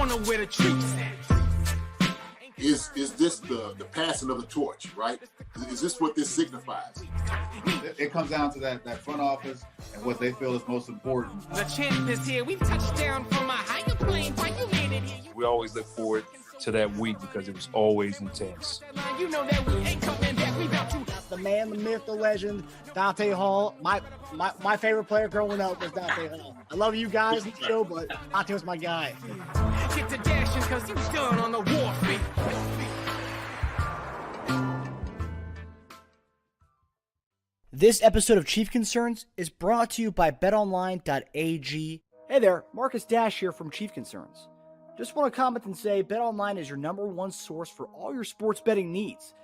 know where the truth's at. Is this the passing of the torch, right? Is this what this signifies? It comes down to that front office and what they feel is most important. The champ is here. We've touched down from a higher plane. Why you made it here? We always look forward to that week because it was always intense. You know that we ain't coming back. We about to. The man, the myth, the legend, Dante Hall. My favorite player growing up was Dante Hall. I love you guys, Joe, but Dante was my guy. Get to dashing because he's done on the warfare. This episode of Chief Concerns is brought to you by betonline.ag. Hey there, Marcus Dash here from Chief Concerns. Just want to comment and say BetOnline is your #1 source for all your sports betting needs.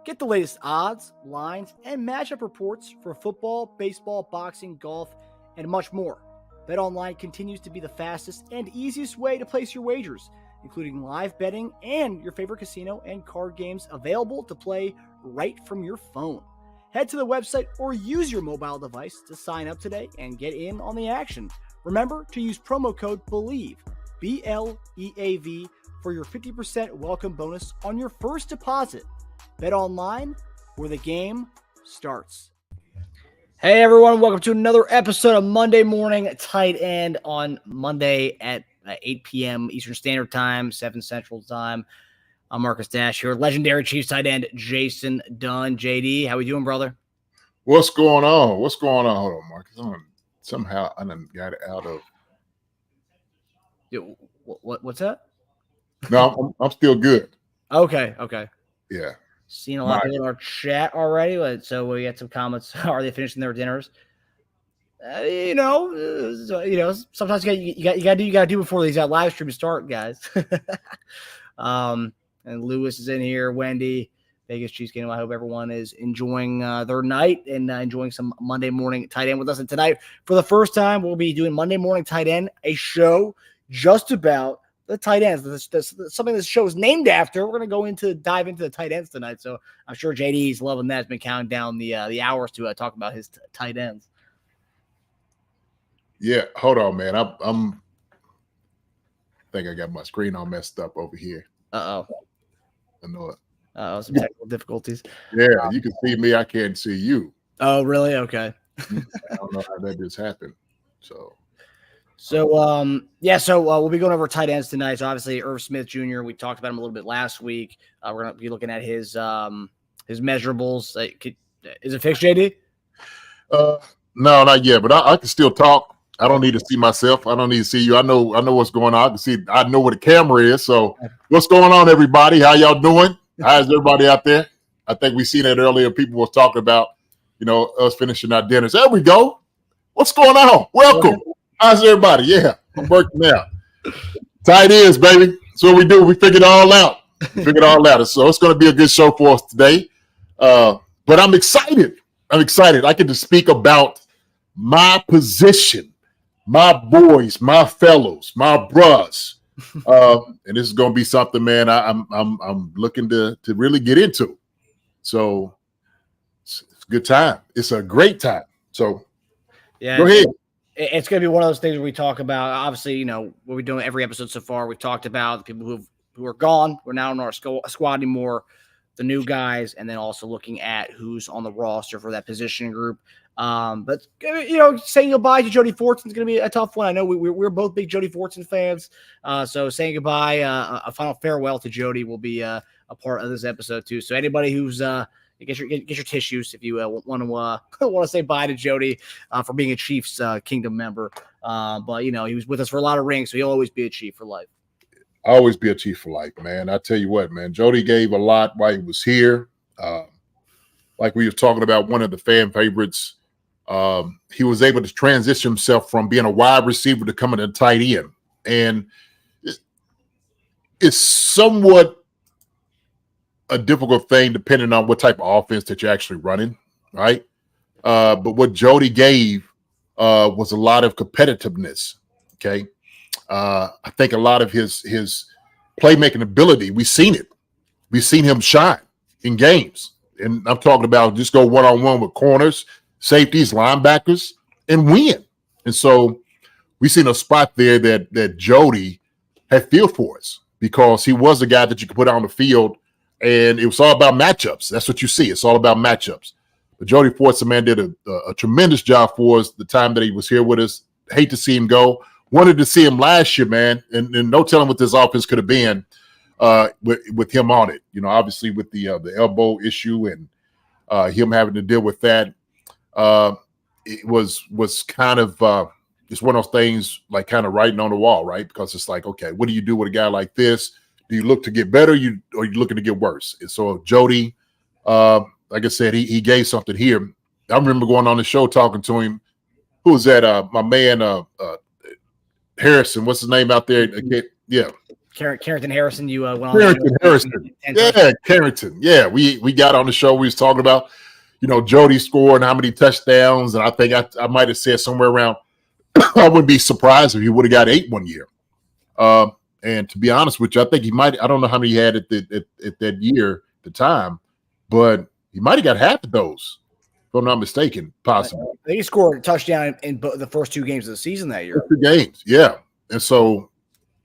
Get the latest odds, lines, and matchup reports for football, baseball, boxing, golf, and much more. BetOnline continues to be the fastest and easiest way to place your wagers, including live betting and your favorite casino and card games available to play right from your phone. Head to the website or use your mobile device to sign up today and get in on the action. Remember to use promo code BELIEVE, BLEAV, for your 50% welcome bonus on your first deposit. Bet online, where the game starts. Hey everyone, welcome to another episode of Monday Morning Tight End on Monday at 8 p.m. Eastern Standard Time, 7 Central Time. I'm Marcus Dash here, legendary Chiefs tight end Jason Dunn. JD, how we doing, brother? What's going on? Hold on, Marcus. Somehow I done got it out of. What's that? No, I'm still good. Okay. Yeah. Seen a lot of people in our chat already, so we got some comments. Are they finishing their dinners? Sometimes you got to do before these live streams start, guys. And Lewis is in here. Wendy, Vegas Chiefs game. I hope everyone is enjoying their night and enjoying some Monday morning tight end with us. And tonight, for the first time, we'll be doing Monday morning tight end, a show just about the tight ends. That's something this show is named after. We're going to dive into the tight ends tonight. So I'm sure JD's loving that. He's been counting down the hours to talk about his tight ends. Yeah, hold on, man. I think I got my screen all messed up over here. Uh-oh. I know it. Some technical difficulties. Yeah, you can see me. I can't see you. Oh, really? Okay. I don't know how that just happened. So we'll be going over tight ends tonight. So obviously, Irv Smith Jr., we talked about him a little bit last week. We're going to be looking at his measurables. Is it fixed, JD? No, not yet, but I can still talk. I don't need to see myself. I don't need to see you. I know what's going on. I can see. I know where the camera is. So what's going on, everybody? How y'all doing? How's everybody out there? I think we seen it earlier. People was talking about, us finishing our dinners. There we go. What's going on? Welcome. How's everybody? Yeah, I'm working out. Tight ends, baby. That's what we do. We figured it all out. So it's going to be a good show for us today. But I'm excited. I get to speak about my position. My boys, my fellows, my bros, and this is going to be something, man. I'm looking to really get into. So it's a good time. It's a great time. So yeah, go ahead. It's going to be one of those things where we talk about. Obviously, what we're doing every episode so far. We've talked about the people who are gone. We're not on our squad anymore. The new guys, and then also looking at who's on the roster for that position group. But saying goodbye to Jody Fortson is going to be a tough one. I know we're both big Jody Fortson fans. So saying goodbye, a final farewell to Jody will be a part of this episode too. So anybody who's get your tissues if you want to say bye to Jody for being a Chiefs Kingdom member. But he was with us for a lot of rings, so he'll always be a Chief for life. Always be a Chief for life, man. I tell you what, man. Jody gave a lot while he was here. Like we were talking about, one of the fan favorites. He was able to transition himself from being a wide receiver to coming a tight end. And it's somewhat a difficult thing depending on what type of offense that you're actually running, right? But what Jody gave was a lot of competitiveness, okay? I think a lot of his playmaking ability, we've seen it. We've seen him shine in games. And I'm talking about just go one-on-one with corners, safeties, linebackers, and win. And so we seen a spot there that Jody had feel for us because he was a guy that you could put on the field, and it was all about matchups. That's what you see. It's all about matchups. But Jody Fortson, man, did a tremendous job for us the time that he was here with us. Hate to see him go. Wanted to see him last year, man, and no telling what this offense could have been with him on it. You know, obviously with the elbow issue and him having to deal with that. It was kind of it's one of those things like kind of writing on the wall, right? Because it's like, okay, what do you do with a guy like this? Do you look to get better? Or you looking to get worse? And so Jody, like I said, he gave something here. I remember going on the show talking to him. Who was that? My man Harrison. What's his name out there? Yeah. Carrington Harrison, you went on. Carrington Harrison. Yeah, Carrington. Yeah, we got on the show. We was talking about, you know, Jody scoring how many touchdowns, and I think I might have said somewhere around. I wouldn't be surprised if he would have got 8 one year. And to be honest with you, I think he might. I don't know how many he had at that year at the time, but he might have got half of those, if I'm not mistaken, possibly. I think he scored a touchdown in the first 2 games of the season that year. 2 games, yeah. And so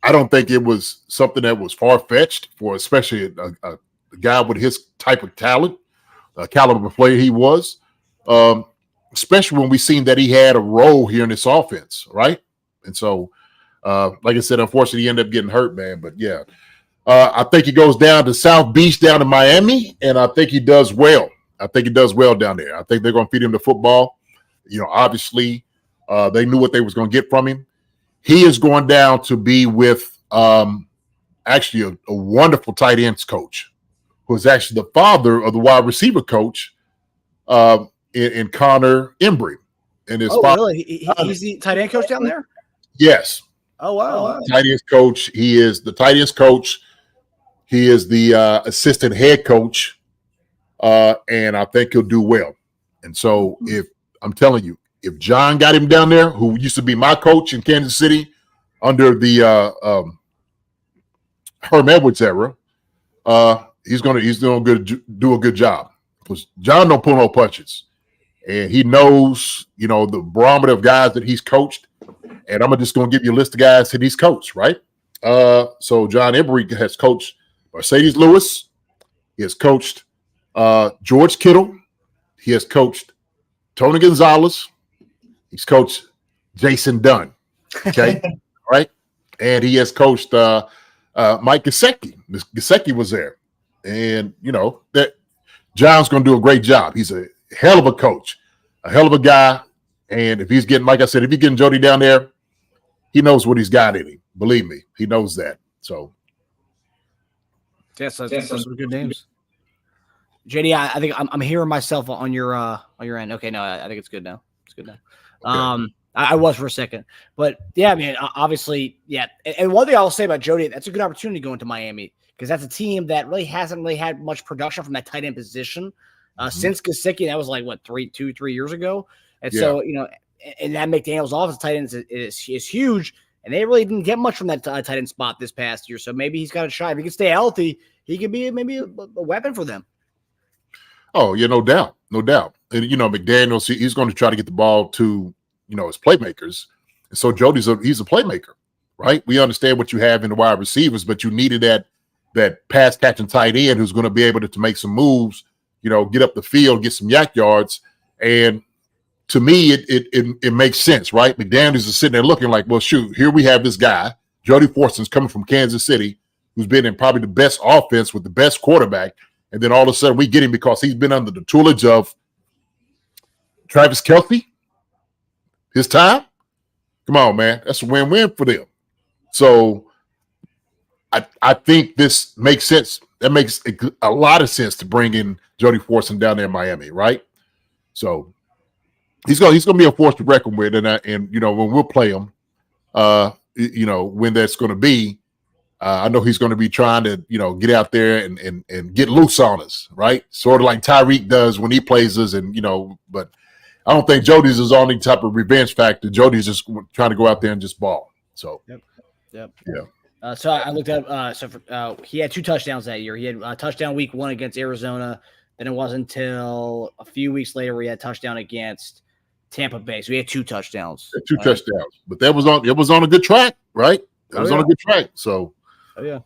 I don't think it was something that was far-fetched for especially a guy with his type of talent, caliber of player he was, especially when we seen that he had a role here in this offense, right? And so, like I said, unfortunately, he ended up getting hurt, man. But, yeah, I think he goes down to South Beach down in Miami, and I think he does well. I think he does well down there. I think they're going to feed him the football. You know, obviously, they knew what they was going to get from him. He is going down to be with actually a wonderful tight ends coach who is actually the father of the wide receiver coach in Connor Embry. And his father, really? He's the tight end coach down there? Yes. Oh, wow. Tight ends coach. He is the tight ends coach. He is the assistant head coach. And I think he'll do well. And so if I'm telling you, if John got him down there, who used to be my coach in Kansas City under the Herm Edwards era, he's going to do a good job because John don't pull no punches, and he knows, you know, the barometer of guys that he's coached. And I'm just going to give you a list of guys that he's coached, right? So John Embry has coached Mercedes Lewis. He has coached George Kittle. He has coached Tony Gonzalez. He's coached Jason Dunn. Okay, right? And he has coached Mike Gesicki. Gesicki was there. And, you know, that John's going to do a great job. He's a hell of a coach, a hell of a guy. And if he's getting, like I said, if he's getting Jody down there, he knows what he's got in him. Believe me, he knows that. So, yes, those are good names. JD, I think I'm hearing myself on your end. Okay, no, I think it's good now. It's good now. Okay. I was for a second, but yeah, I mean, obviously, yeah. And one thing I'll say about Jody, that's a good opportunity going to Miami because that's a team that really hasn't had much production from that tight end position since Gesicki. That was like what 3 years ago, and so you know, and that McDaniel's offense tight end is huge, and they really didn't get much from that tight end spot this past year. So maybe he's got a shot. If he can stay healthy, he could be maybe a weapon for them. Oh yeah, no doubt. And you know, McDaniels, he's going to try to get the ball to, you know, his playmakers. And so Jody's he's a playmaker, right? We understand what you have in the wide receivers, but you needed that pass catching tight end who's going to be able to make some moves, you know, get up the field, get some yak yards. And to me, it makes sense, right? McDaniels is sitting there looking like, well, shoot, here we have this guy, Jody Fortson's coming from Kansas City, who's been in probably the best offense with the best quarterback. And then all of a sudden we get him because he's been under the tutelage of Travis Kelce. His time? Come on, man. That's a win-win for them. So I think this makes sense. That makes a lot of sense to bring in Jody Fortson down there in Miami, right? So he's gonna be a force to reckon with, and you know, when we'll play him, you know, when that's gonna be, I know he's gonna be trying to, you know, get out there and get loose on us, right? Sort of like Tyreek does when he plays us, and you know, but I don't think Jody's is on any type of revenge factor. Jody's just trying to go out there and just ball. So, yep. Yeah. So I looked up. He had 2 touchdowns that year. He had a touchdown week 1 against Arizona. Then it wasn't until a few weeks later where he had a touchdown against Tampa Bay. So he had 2 touchdowns. Touchdowns, but that was on. It was on a good track, right? was on a good track. So, yeah.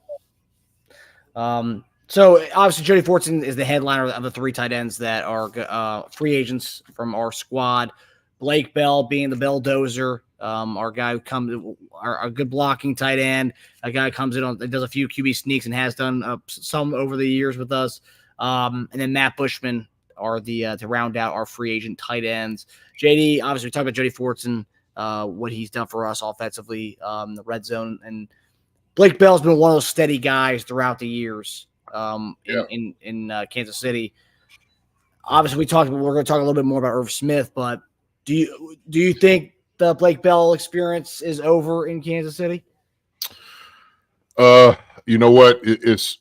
So obviously Jody Fortson is the headliner of the 3 tight ends that are free agents from our squad. Blake Bell being the belldozer, our guy who comes, our good blocking tight end, a guy who comes in on, does a few QB sneaks and has done some over the years with us. And then Matt Bushman are the to round out our free agent tight ends. JD, obviously we talked about Jody Fortson, what he's done for us offensively, the red zone, and Blake Bell's been one of those steady guys throughout the years in Kansas City. Obviously, we're going to talk a little bit more about Irv Smith, but do you think the Blake Bell experience is over in Kansas City? You know what? It's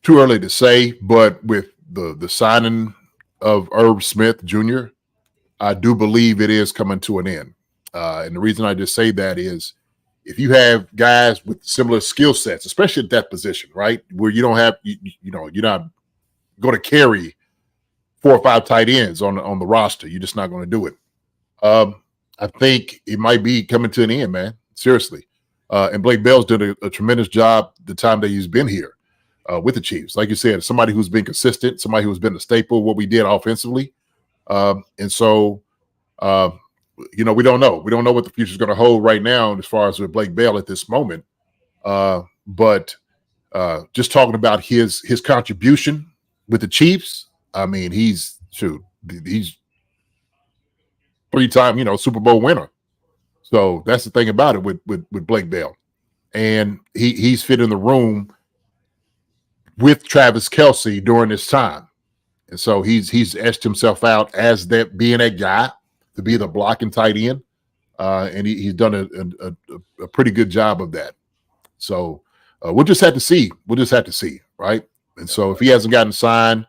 too early to say, but with the signing of Irv Smith Jr., I do believe it is coming to an end. And the reason I just say that is, if you have guys with similar skill sets, especially at that position, right, where you don't have, you're not going to carry 4 or 5 tight ends on the roster. You're just not going to do it. I think it might be coming to an end, man. Seriously. And Blake Bell's done a tremendous job the time that he's been here with the Chiefs. Like you said, somebody who's been consistent, somebody who's been a staple of what we did offensively. And so, we don't know. We don't know what the future is going to hold right now as far as with Blake Bell at this moment. But just talking about his contribution with the Chiefs, I mean, he's 3-time, Super Bowl winner. So that's the thing about it with Blake Bell. And he's fit in the room with Travis Kelce during this time. And so he's etched himself out as that being that guy to be the blocking tight end. And he's done a pretty good job of that. So we'll just have to see. Right? And so if he hasn't gotten signed,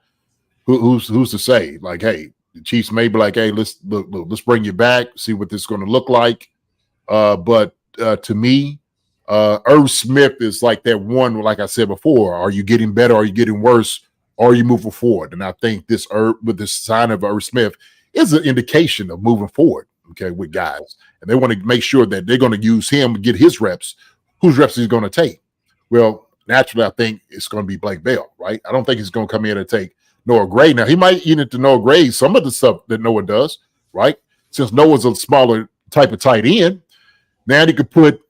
who's to say? Like, hey, the Chiefs may be like, hey, let's bring you back, see what this is going to look like. But to me, Irv Smith is like that one, like I said before, are you getting better? Are you getting worse? Or are you moving forward? And I think with this sign of Irv Smith is an indication of moving forward, okay, with guys. And they want to make sure that they're going to use him to get his reps. Whose reps is he going to take? Well, naturally, I think it's going to be Blake Bell, right? I don't think he's going to come in and take Noah Gray. Now, he might eat into Noah Gray some of the stuff that Noah does, right? Since Noah's a smaller type of tight end, now he could put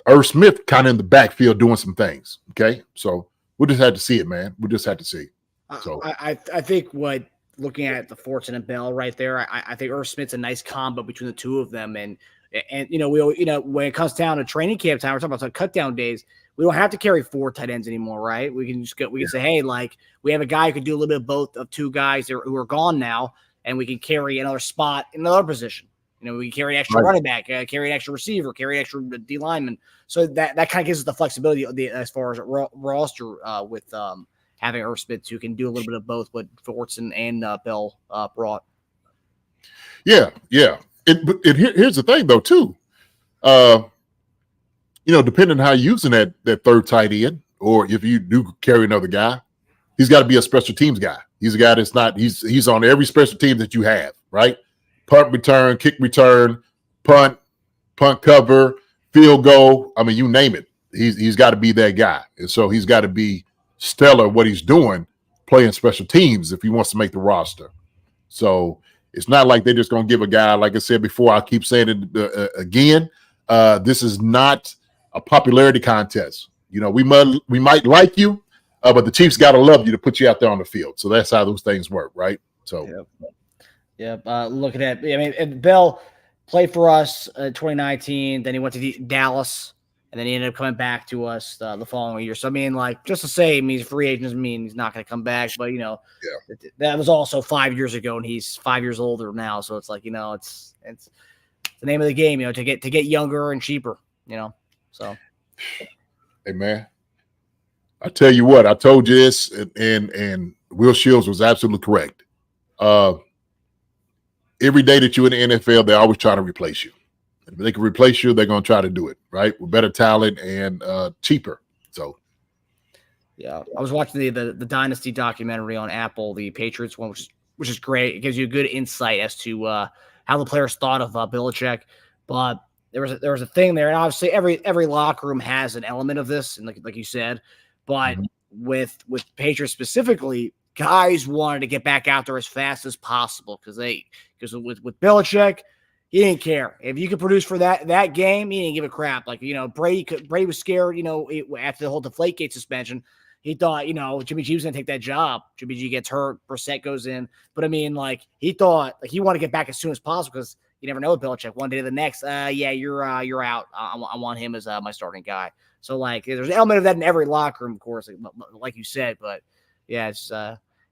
Irv Smith kind of in the backfield doing some things, okay? So we'll just have to see it, man. We'll just have to see. So I think looking at the Fortson and Bell right there, I think Irv Smith's a nice combo between the two of them. And when it comes down to training camp time, we're talking about cut down days. We don't have to carry 4 tight ends anymore, right? We can just we can say, hey, like we have a guy who could do a little bit of both of 2 guys who are gone now, and we can carry another spot in another position. We can carry extra running back, carry an extra receiver, carry an extra D lineman. So that kind of gives us the flexibility as far as roster with having Irv Smith who can do a little bit of both what Fortson and Bell brought. Yeah. Here's the thing, though, too. Depending on how you're using that 3rd tight end, or if you do carry another guy, he's got to be a special teams guy. He's a guy that's not – he's on every special team that you have, right? Punt return, kick return, punt cover, field goal. I mean, you name it. He's got to be that guy. And so he's got to be stellar what he's doing, playing special teams if he wants to make the roster. So it's not like they're just going to give a guy, like I said before, I keep saying it again, this is not a popularity contest. We might like you, but the Chiefs got to love you to put you out there on the field. So that's how those things work, right? So, looking at, and Bell played for us in 2019. Then he went to Dallas, and then he ended up coming back to us the following year. So, just to say, he's a free agent doesn't mean he's not going to come back. But, that was also 5 years ago, and he's 5 years older now. So it's like, it's the name of the game, to get younger and cheaper, So, hey, man, I tell you what, I told you this, and Will Shields was absolutely correct. Every day that you're in the NFL, they always try to replace you. If they can replace you, they're going to try to do it, right? With better talent and cheaper. So, yeah, I was watching the Dynasty documentary on Apple, the Patriots one, which is great. It gives you a good insight as to how the players thought of Belichick. But there was a thing there, and obviously every locker room has an element of this, and like you said, but with Patriots specifically, guys wanted to get back out there as fast as possible because with Belichick, he didn't care if you could produce for that game. He didn't give a crap. Like Brady was scared. After the whole Deflategate suspension, he thought Jimmy G was going to take that job. Jimmy G gets hurt, Brissett goes in, but I mean, like he thought he wanted to get back as soon as possible because you never know with Belichick. One day to the next, you're out. I want him as my starting guy. So like, there's an element of that in every locker room, of course, like you said. But yeah, it's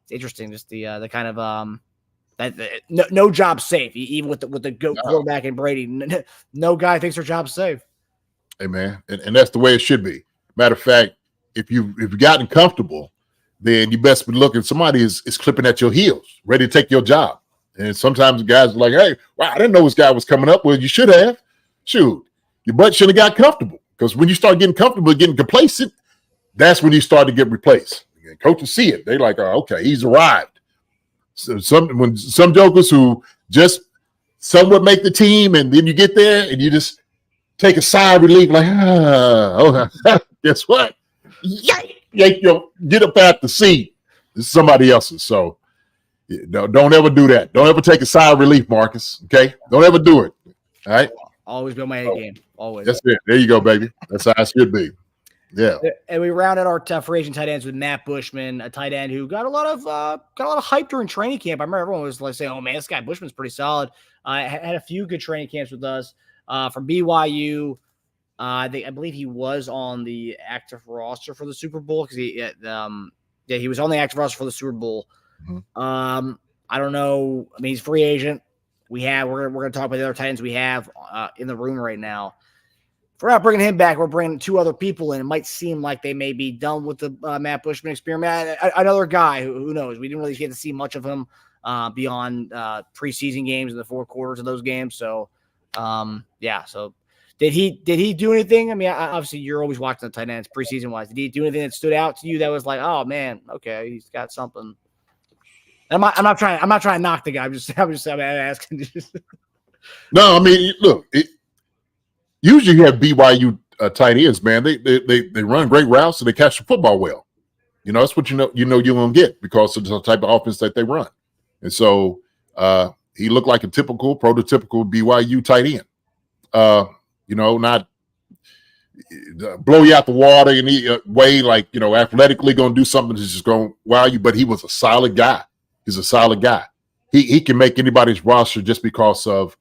interesting, just the kind of no job safe, even with the GOAT quarterback and Brady. No guy thinks their job's safe. Hey man, and that's the way it should be. Matter of fact, if you've gotten comfortable, then you best be looking. Somebody is clipping at your heels, ready to take your job. And sometimes the guys are like, "Hey, wow, I didn't know this guy was coming up." Well, you should have. Shoot, your butt should have got comfortable, because when you start getting comfortable, getting complacent, that's when you start to get replaced. And coaches see it; they like, "Oh, okay, he's arrived." So some jokers who just somewhat make the team, and then you get there and you just take a sigh of relief, like, guess what? Get up out the seat. This is somebody else's. So don't ever do that. Don't ever take a sigh of relief, Marcus. Okay? Don't ever do it. All right? Always be on my A game. Always. That's it. There you go, baby. That's how it should be. Yeah. And we rounded our free agent tight ends with Matt Bushman, a tight end who got a lot of hype during training camp. I remember everyone was like saying, "Oh man, this guy Bushman's pretty solid." Had a few good training camps with us from BYU. I believe he was on the active roster for the Super Bowl because he was on the active roster for the Super Bowl. Mm-hmm. I don't know. I mean, he's a free agent. We're going to talk about the other tight ends we have in the room right now. If we're not bringing him back, we're bringing two other people in. It might seem like they may be done with the Matt Bushman experiment. Another guy who knows? We didn't really get to see much of him beyond preseason games in the four quarters of those games. So, So did he do anything? I mean, obviously you're always watching the tight ends preseason wise. Did he do anything that stood out to you that was like, oh man, okay, he's got something? I'm not trying to knock the guy. I'm just asking. No, I mean, look. Usually you have BYU tight ends, man. They run great routes and they catch the football well. That's what you're gonna get because of the type of offense that they run. And so he looked like a prototypical BYU tight end. Not blow you out the water in any way, like athletically gonna do something that's just gonna wow you. But he was a solid guy. He's a solid guy. He can make anybody's roster just because of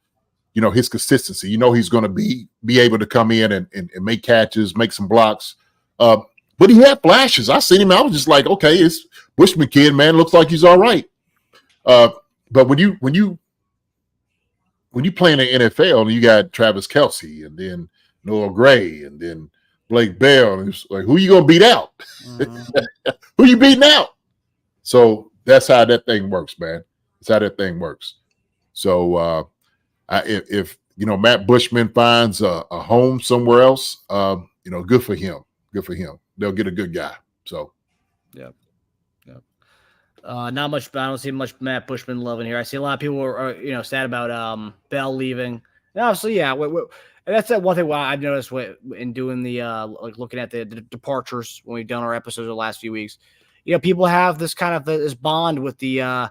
his consistency. He's going to be able to come in and make catches, make some blocks. But he had flashes. I seen him. I was just like, okay, it's Bushman kid, man. Looks like he's all right. But when you play in the NFL and you got Travis Kelce and then Noah Gray and then Blake Bell, and it's like, who you going to beat out? Who you beating out? So that's how that thing works, man. That's how that thing works. So, if Matt Bushman finds a home somewhere else, good for him. Good for him. They'll get a good guy. So, yeah. Not much. I don't see much Matt Bushman love in here. I see a lot of people are sad about Bell leaving. And obviously, yeah. And that's that one thing I've noticed in doing the looking at the departures when we've done our episodes the last few weeks. People have this kind of this bond with the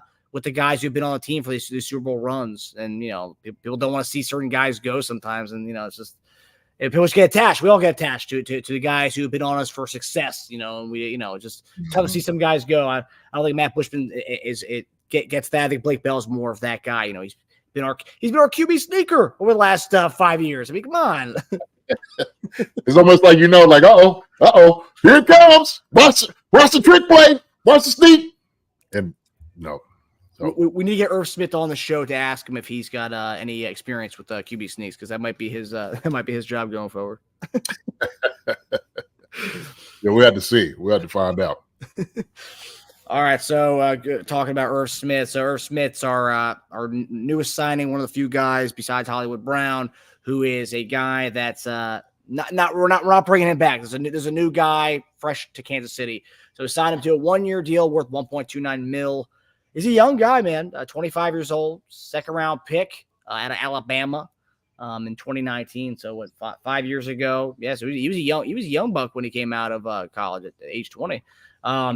guys who've been on the team for these Super Bowl runs. And, people don't want to see certain guys go sometimes. And, it's just, people just get attached. We all get attached to the guys who've been on us for success, and we, just tough to see some guys go. I don't think Matt Bushman gets that. I think Blake Bell's more of that guy. He's been our QB sneaker over the last 5 years. I mean, come on. It's almost like, like, uh-oh, here it comes. Watch the trick play. Watch the sneak. And no. So. We need to get Irv Smith on the show to ask him if he's got any experience with QB sneaks, because that might be his job going forward. Yeah, we had to see. We had to find out. All right, so talking about Irv Smith. So Irv Smith's our newest signing, one of the few guys besides Hollywood Brown who is a guy that's we're not bringing him back. There's a new guy fresh to Kansas City. So we signed him to a 1-year deal worth $1.29 million. He's a young guy, man, 25 years old, second-round pick out of Alabama. in 2019. So what, 5 years ago? Yeah, so he was a young buck when he came out of college at age 20. I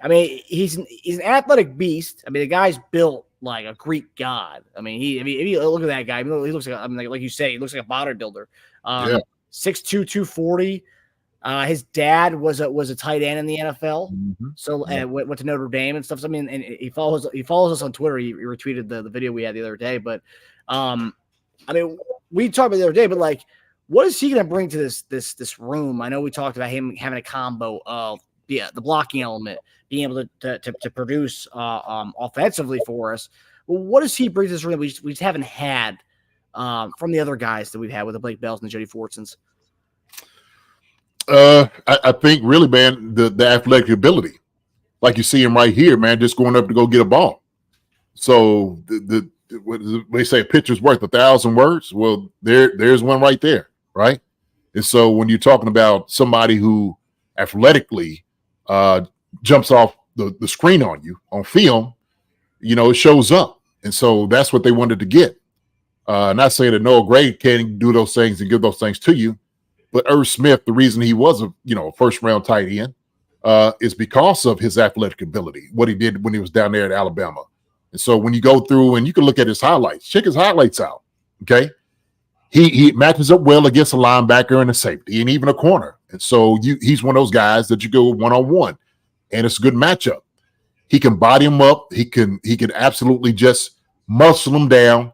mean, he's an athletic beast. I mean, the guy's built like a Greek god. I mean, if you look at that guy, he looks like you say, he looks like a bodybuilder. 6'2", 240. His dad was a tight end in the NFL, so went to Notre Dame and stuff. So, I mean, and he follows us on Twitter. He retweeted the video we had the other day. But I mean, we talked about it the other day. But like, what is he going to bring to this room? I know we talked about him having a combo of the blocking element, being able to produce offensively for us. Well, what does he bring to this room? We just haven't had from the other guys that we've had with the Blake Bells and the Jody Fortsons. I think really, man, the athletic ability, like you see him right here, man, just going up to go get a ball. So what they say, a picture's worth 1,000 words. Well, there's one right there, right? And so when you're talking about somebody who athletically jumps off the screen on you on film, it shows up. And so that's what they wanted to get. Not saying that Noah Gray can't do those things and give those things to you, but Irv Smith, the reason he was a first round tight end is because of his athletic ability, what he did when he was down there at Alabama. And so when you go through and you can look at his highlights, check his highlights out. Okay. He matches up well against a linebacker and a safety and even a corner. And so he's one of those guys that you go one-on-one, and it's a good matchup. He can body him up. He can absolutely just muscle him down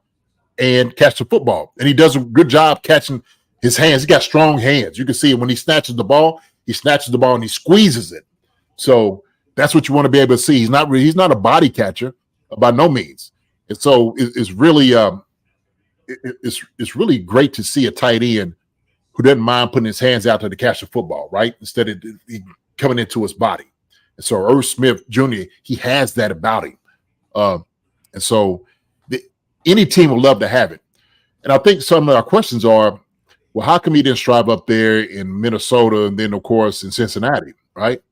and catch the football. And he does a good job catching his hands. He got strong hands. You can see it when he snatches the ball and he squeezes it. So that's what you want to be able to see. He's not a body catcher by no means. And so it's really it's really great to see a tight end who doesn't mind putting his hands out there to catch the football, right? Instead of coming into his body. And so Irv Smith Jr., he has that about him. And so any team would love to have it. And I think some of our questions are, well, how come he didn't strive up there in Minnesota and then, of course, in Cincinnati, right?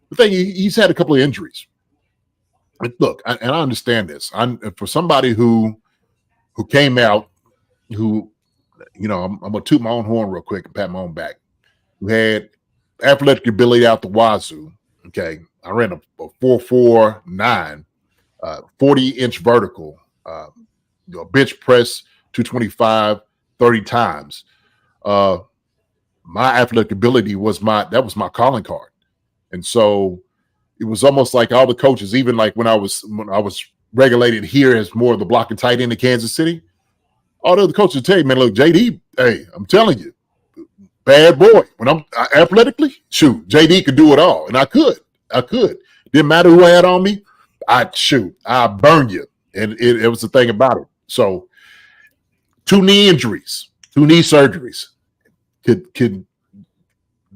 The thing, he's had a couple of injuries. And look, I understand this. For somebody who came out, who, I'm going to toot my own horn real quick and pat my own back, who had athletic ability out the wazoo, okay? I ran a 4.49, 40-inch vertical, bench press 225 30 times. My athletic ability was my calling card. And so it was almost like all the coaches, even like when I was regulated here as more of the blocking tight end in Kansas City, all the other coaches tell you, man, look, JD, hey, I'm telling you, bad boy. When I'm athletically, shoot, JD could do it all. And I could. Didn't matter who I had on me. I burn you. And it was the thing about it. So 2 knee injuries, 2 knee surgeries could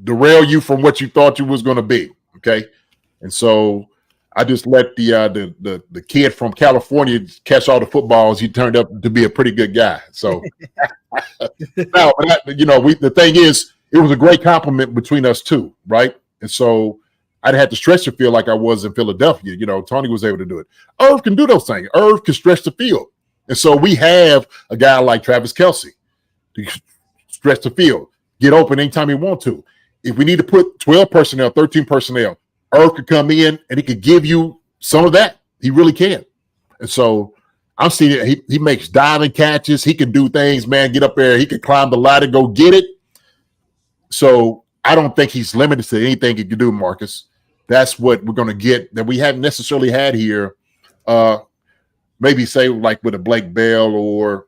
derail you from what you thought you was going to be. Okay. And so I just let the kid from California catch all the footballs. He turned up to be a pretty good guy. So now, the thing is, it was a great compliment between us two, right? And so I'd have to stretch the field like I was in Philadelphia. Tony was able to do it. Irv can do those things. Irv can stretch the field. And so we have a guy like Travis Kelce to stretch the field, get open anytime he wants to. If we need to put 12 personnel, 13 personnel, Irv could come in and he could give you some of that. He really can. And so I'm seeing it. He makes diving catches. He can do things, man, get up there. He can climb the ladder, go get it. So I don't think he's limited to anything he can do, Marcus. That's what we're going to get that we haven't necessarily had here. Maybe say like with a Blake Bell or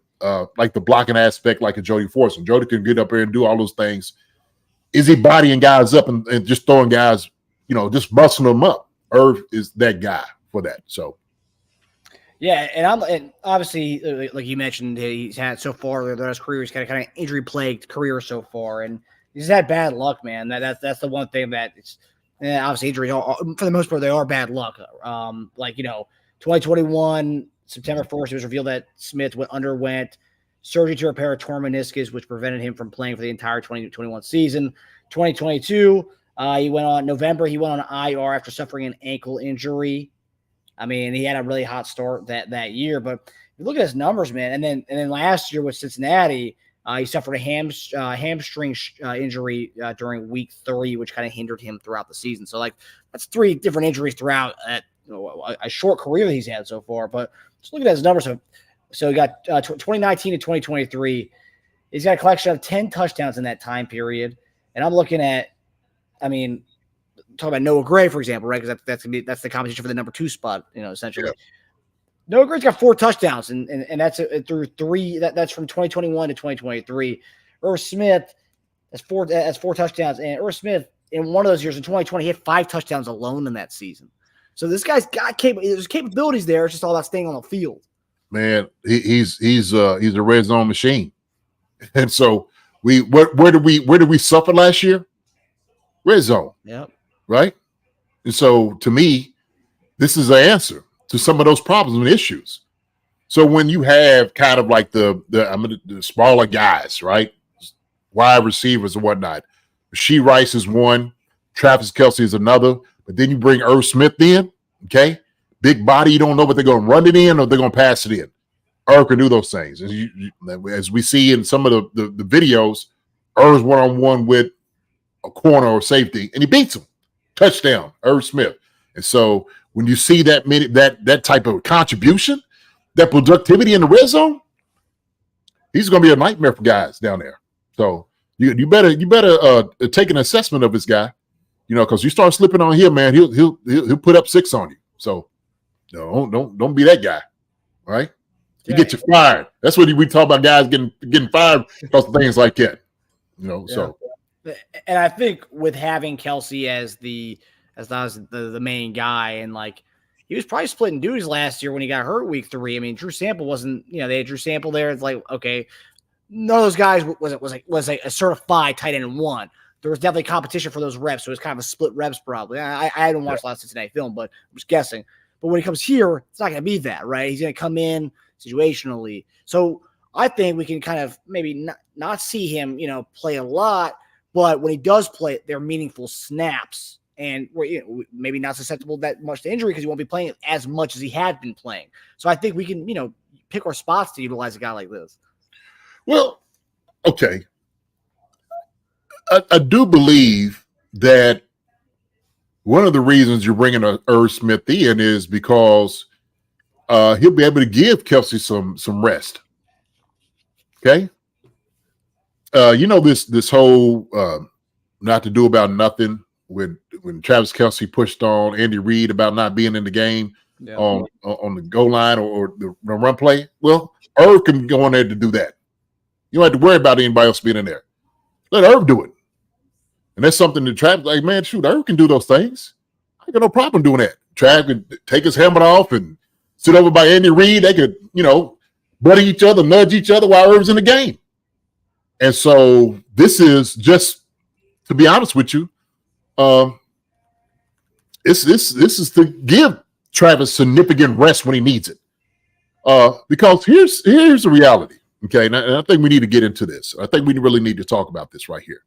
like the blocking aspect like a Jody Fortson. Jody can get up there and do all those things. Is he bodying guys up and just throwing guys, just busting them up? Irv is that guy for that. So, yeah, and obviously, like you mentioned, he's had so far throughout his career, he's got a kind of injury plagued career so far, and he's had bad luck, man. That's the one thing that it's obviously injuries are, for the most part, they are bad luck. 2021 September 1st, it was revealed that Smith underwent surgery to repair a torn meniscus, which prevented him from playing for the entire 2021 season. 2022, he went on IR after suffering an ankle injury. I mean, he had a really hot start that year. But you look at his numbers, man, and then last year with Cincinnati, he suffered a hamstring injury during week 3, which kind of hindered him throughout the season. So, like, that's 3 different injuries throughout a short career that he's had so far. But just looking at his numbers, so he got 2019 to 2023. He's got a collection of 10 touchdowns in that time period. And I'm looking at, I mean, talk about Noah Gray, for example, right? Because that's the competition for the number 2 spot, essentially. Yeah. Noah Gray's got 4 touchdowns, and that's through 3. That's from 2021 to 2023. Irv Smith has 4 touchdowns, and Irv Smith in one of those years in 2020 he had 5 touchdowns alone in that season. So this guy's got there's capabilities there. It's just all about staying on the field. Man, he's a red zone machine, and so where did we suffer last year? Red zone. Yep. Right. And so to me, this is the answer to some of those problems and issues. So when you have kind of like the smaller guys, right, wide receivers and whatnot, Rashee Rice is one, Travis Kelce is another, but then you bring Irv Smith in, okay, big body, you don't know what they're going to run it in or they're going to pass it in. Irv can do those things. As we see in some of the videos, Irv's one-on-one with a corner or safety, and he beats him. Touchdown, Irv Smith. And so when you see that type of contribution, that productivity in the red zone, he's going to be a nightmare for guys down there. So you better take an assessment of this guy, because you start slipping on him, man, he'll put up 6 on you. So don't be that guy, all right? You get you fired. That's what we talk about, guys getting fired because of things like that. So. And I think with having Kelce as the main guy, and like he was probably splitting duties last year when he got hurt week 3. I mean, Drew Sample wasn't, they had Drew Sample there. It's like, okay, none of those guys was a certified tight end in 1. There was definitely competition for those reps, so it was kind of a split reps probably. I hadn't watched a lot of Cincinnati film, but I was guessing. But when he comes here, it's not going to be that, right? He's going to come in situationally. So I think we can kind of maybe not see him, play a lot. But when he does play, they're meaningful snaps, and we're maybe not susceptible that much to injury because he won't be playing as much as he had been playing. So I think we can, pick our spots to utilize a guy like this. Well, okay. I do believe that one of the reasons you're bringing Irv Smith in is because he'll be able to give Kelce some rest. Okay. This whole not to do about nothing when Travis Kelce pushed on Andy Reid about not being in the game on the goal line or the run play. Well, Irv can go in there to do that. You don't have to worry about anybody else being in there. Let Irv do it. And that's something that Travis, like, man, shoot, Irv can do those things. I got no problem doing that. Travis could take his helmet off and sit over by Andy Reid. They could, buddy each other, nudge each other while Irv's in the game. And so this is just, to be honest with you, this is to give Travis significant rest when he needs it. Because here's the reality, okay? And I think we need to get into this. I think we really need to talk about this right here.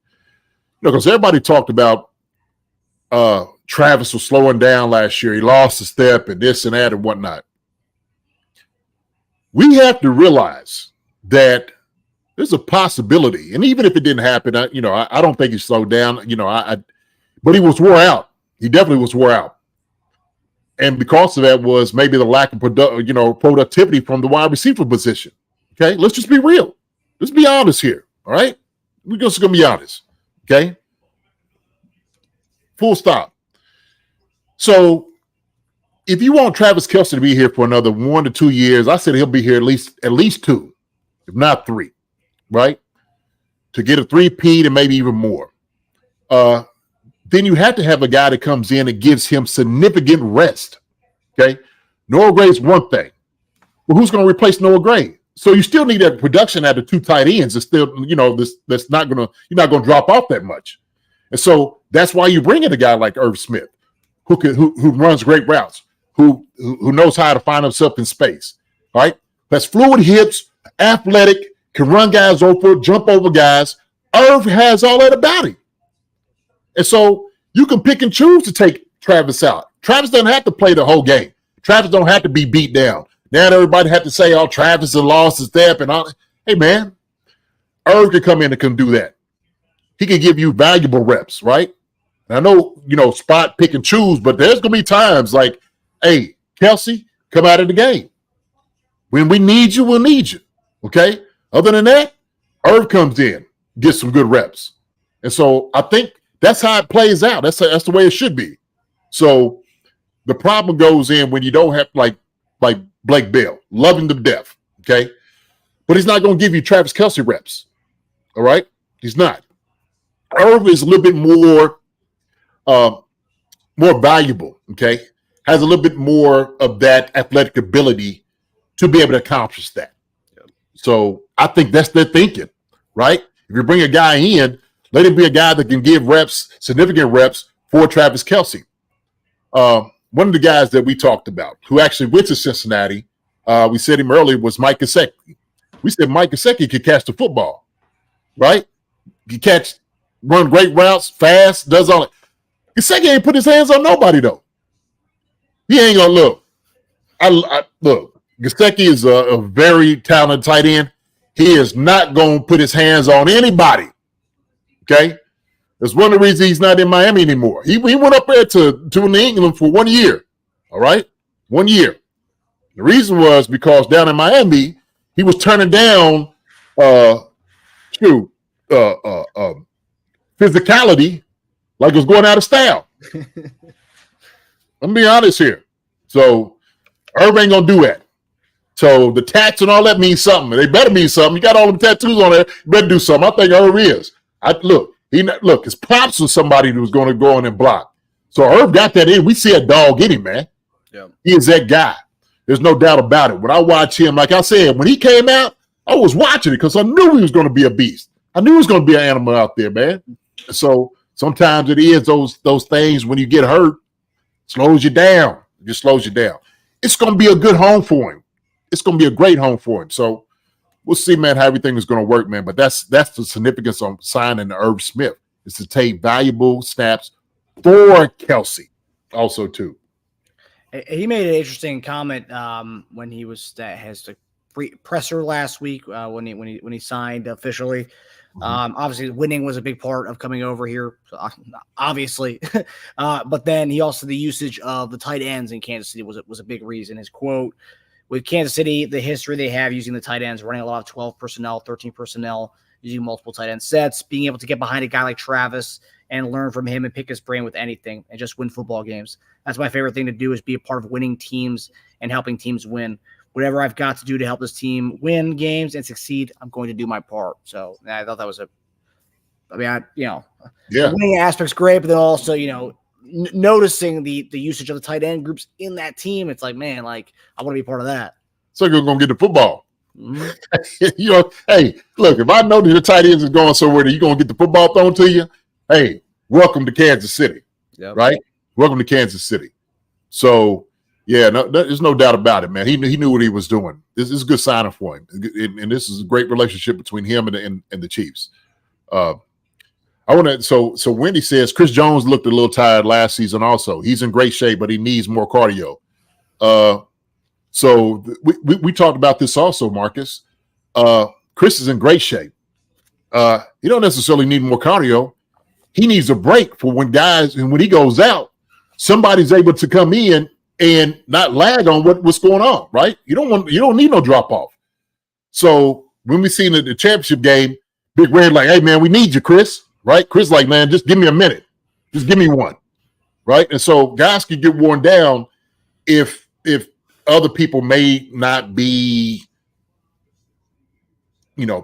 Because everybody talked about Travis was slowing down last year. He lost a step and this and that and whatnot. We have to realize that there's a possibility, and even if it didn't happen, I don't think he slowed down. But he was wore out. He definitely was wore out, and because of that was maybe the lack of productivity from the wide receiver position. Okay, let's just be real. Let's be honest here. All right, we're just gonna be honest. Okay, full stop. So, if you want Travis Kelce to be here for another 1 to 2 years, I said he'll be here at least 2, if not 3. Right? To get a 3-peat and maybe even more. Then you have to have a guy that comes in and gives him significant rest. Okay? Noah Gray's one thing. Well, who's going to replace Noah Gray? So you still need that production out of 2 tight ends. It's still, that's not going to, you're not going to drop off that much. And so that's why you bring in a guy like Irv Smith, who runs great routes, who knows how to find himself in space. All right? That's fluid hips, athletic, can run guys over, jump over guys. Irv has all that about him. And so you can pick and choose to take Travis out. Travis doesn't have to play the whole game. Travis don't have to be beat down. Now everybody had to say, oh, Travis has lost his step and all. Hey, man, Irv can come in and can do that. He can give you valuable reps, right? And I know, spot pick and choose, but there's going to be times like, hey, Kelsey, come out of the game. When we need you, we'll need you, okay? Other than that, Irv comes in, gets some good reps. And so I think that's how it plays out. That's the way it should be. So the problem goes in when you don't have like Blake Bell, love him to death, okay? But he's not going to give you Travis Kelce reps, all right? He's not. Irv is a little bit more valuable, okay? Has a little bit more of that athletic ability to be able to accomplish that. Yep. So I think that's their thinking, right? If you bring a guy in, let him be a guy that can give reps, significant reps for Travis Kelce. One of the guys that we talked about who actually went to Cincinnati, we said him earlier, was Mike Gesicki. We said Mike Gesicki could catch the football, right? He run great routes, fast, does all it. Gesicki ain't put his hands on nobody, though. He ain't going to look. Look, Gesicki is a very talented tight end. He is not going to put his hands on anybody, okay? That's one of the reasons he's not in Miami anymore. He went up there to New England for 1 year, all right? 1 year. The reason was because down in Miami, he was turning down physicality like it was going out of style. I'm being honest here. So Irv ain't going to do that. So the tats and all that means something. They better mean something. You got all them tattoos on there. You better do something. I think Irv is. Look, his pops was somebody who was going to go in and block. So Irv got that in. We see a dog in him, man. Yeah. He is that guy. There's no doubt about it. When I watch him, like I said, when he came out, I was watching it because I knew he was going to be a beast. I knew he was going to be an animal out there, man. So sometimes it is those things when you get hurt, slows you down. It just slows you down. It's going to be a good home for him. It's going to be a great home for him. So we'll see, man, how everything is going to work, man. But that's the significance of signing Irv Smith, is to take valuable snaps for Kelce also, too. He made an interesting comment when he was his presser last week when he signed officially. Obviously, winning was a big part of coming over here, obviously. But then he also, the usage of the tight ends in Kansas City was a big reason. His quote, with Kansas City, the history they have using the tight ends, running a lot of 12 personnel, 13 personnel, using multiple tight end sets, being able to get behind a guy like Travis and learn from him and pick his brain with anything and just win football games. That's my favorite thing to do, is be a part of winning teams and helping teams win. Whatever I've got to do to help this team win games and succeed, I'm going to do my part. So I thought that was the winning aspect's great, but then also, noticing the usage of the tight end groups in that team. It's like, man, like I want to be part of that. So you're going to get the football. Mm-hmm. Hey, look, if I know that your tight ends is going somewhere that you're going to get the football thrown to you, hey, welcome to Kansas City, right? Welcome to Kansas City. So, yeah, there's no doubt about it, man. He knew what he was doing. This is a good signing for him, and this is a great relationship between him and the Chiefs. So Wendy says Chris Jones looked a little tired last season also. He's in great shape, but he needs more cardio. So we talked about this also, Marcus. Chris is in great shape. He don't necessarily need more cardio. He needs a break for when he goes out, somebody's able to come in and not lag on what's going on, right? You don't need no drop off. So when we seen the championship game, Big Red like, hey man, we need you, Chris. Right? Chris like, man, just give me a minute. Just give me one. Right? And so guys can get worn down if other people may not be,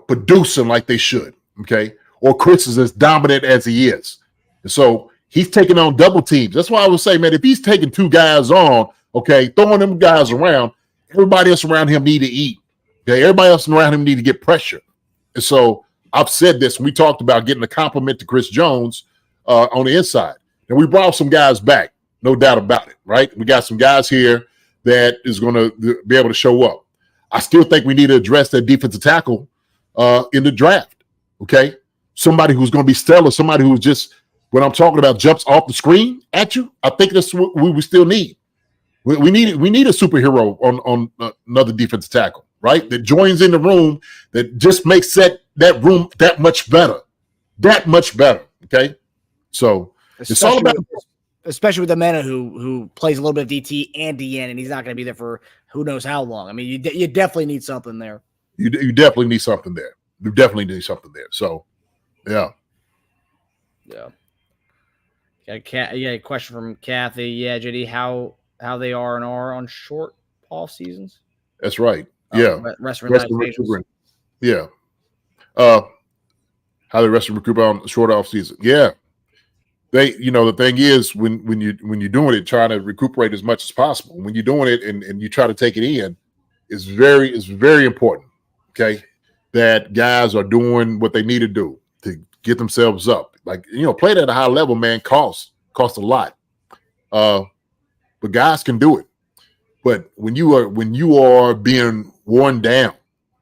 producing like they should. Okay. Or Chris is as dominant as he is. And so he's taking on double teams. That's why I would say, man, if he's taking two guys on, okay, throwing them guys around, everybody else around him need to eat. Okay. Everybody else around him need to get pressure. And so I've said this when we talked about getting a compliment to Chris Jones on the inside. And we brought some guys back, no doubt about it, right? We got some guys here that is going to be able to show up. I still think we need to address that defensive tackle in the draft, okay? Somebody who's going to be stellar, somebody who's just, when I'm talking about, jumps off the screen at you. I think that's what we still need. We need a superhero on another defensive tackle, right? That joins in the room, that just makes that room that much better. Okay, so it's all about. Especially with Amena, who plays a little bit of DT and DN, and he's not going to be there for who knows how long. I mean, you definitely need something there. You definitely need something there. You definitely need something there. So, yeah. Got a question from Kathy. Yeah, JD, how they are and are on short off seasons. That's right. Yeah. Rest Yeah. How they rest and recoup on short off season. Yeah. They, the thing is when you're doing it, trying to recuperate as much as possible. When you're doing it and you try to take it in, it's very important. Okay, that guys are doing what they need to do to get themselves up. Like, playing at a high level, man, costs a lot. But guys can do it. But when you are being worn down,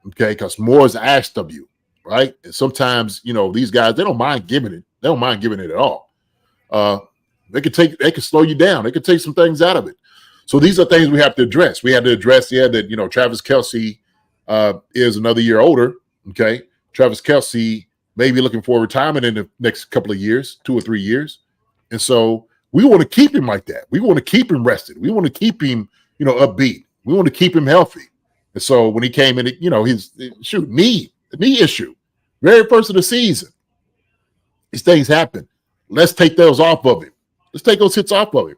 okay, because more is asked of you, right? And sometimes, these guys, they don't mind giving it. They don't mind giving it at all. They can slow you down. They can take some things out of it. So these are things we have to address. We have to address, that, Travis Kelce is another year older. Okay. Travis Kelce may be looking for retirement in the next couple of years, 2 or 3 years. And so we want to keep him like that. We want to keep him rested. We want to keep him, upbeat. We want to keep him healthy. And so when he came in, his knee issue, very first of the season, these things happen. Let's take those off of him. Let's take those hits off of him.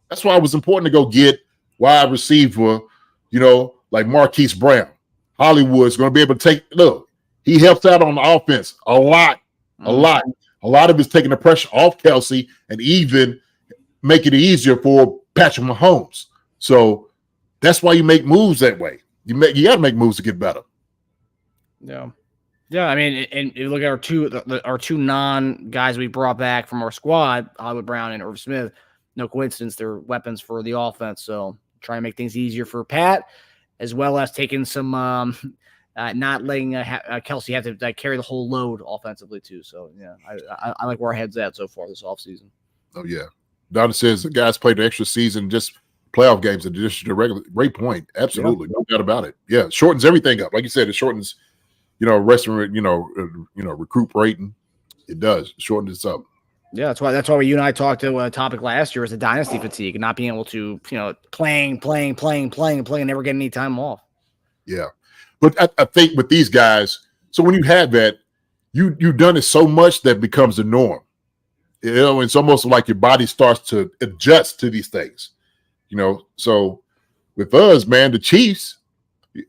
That's why it was important to go get wide receiver, like Marquise Brown. Hollywood's going to be able to look, he helps out on the offense a lot. A lot of it's taking the pressure off Kelce and even making it easier for Patrick Mahomes. So that's why you make moves that way. You got to make moves to get better. Yeah. Yeah, I mean, and you look at our two non-guys we brought back from our squad, Hollywood Brown and Irv Smith. No coincidence, they're weapons for the offense. So trying to make things easier for Pat, as well as taking some not letting Kelce have to carry the whole load offensively too. So yeah, I like where our head's at so far this offseason. Oh yeah, Donna says the guys played the extra season, just playoff games in addition to regular. Great point, absolutely, no doubt about it. Yeah, it shortens everything up, like you said. It shortens, resting, recuperating. It does. It shortens it up. Yeah, that's why you and I talked to a topic last year was the dynasty fatigue and not being able to, playing, and never getting any time off. Yeah. But I think with these guys, so when you have that, you've done it so much that becomes the norm. It's almost like your body starts to adjust to these things. So with us, man, the Chiefs,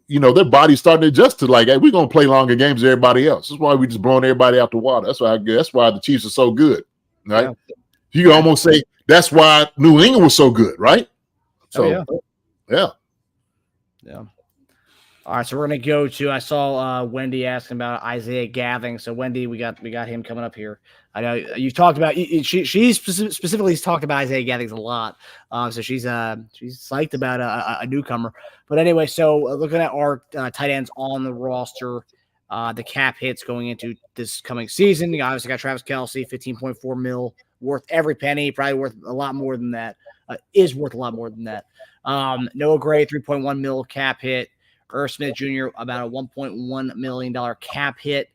their body's starting to adjust to like, hey, we're gonna play longer games than everybody else. That's why we just blowing everybody out the water. That's why the Chiefs are so good. Right? Yeah. You can almost say that's why New England was so good, right? So, yeah. All right, so we're gonna go to. I saw Wendy asking about Isaiah Gathing. So Wendy, we got him coming up here. I know you've talked about. She specifically has talked about Isaiah Gathing a lot. So she's psyched about a newcomer. But anyway, so looking at our tight ends on the roster. The cap hits going into this coming season. You obviously got Travis Kelce, $15.4 million, worth every penny, probably worth a lot more than that. Is worth a lot more than that. Noah Gray, $3.1 million cap hit. Irv Smith Jr., about a $1.1 million cap hit.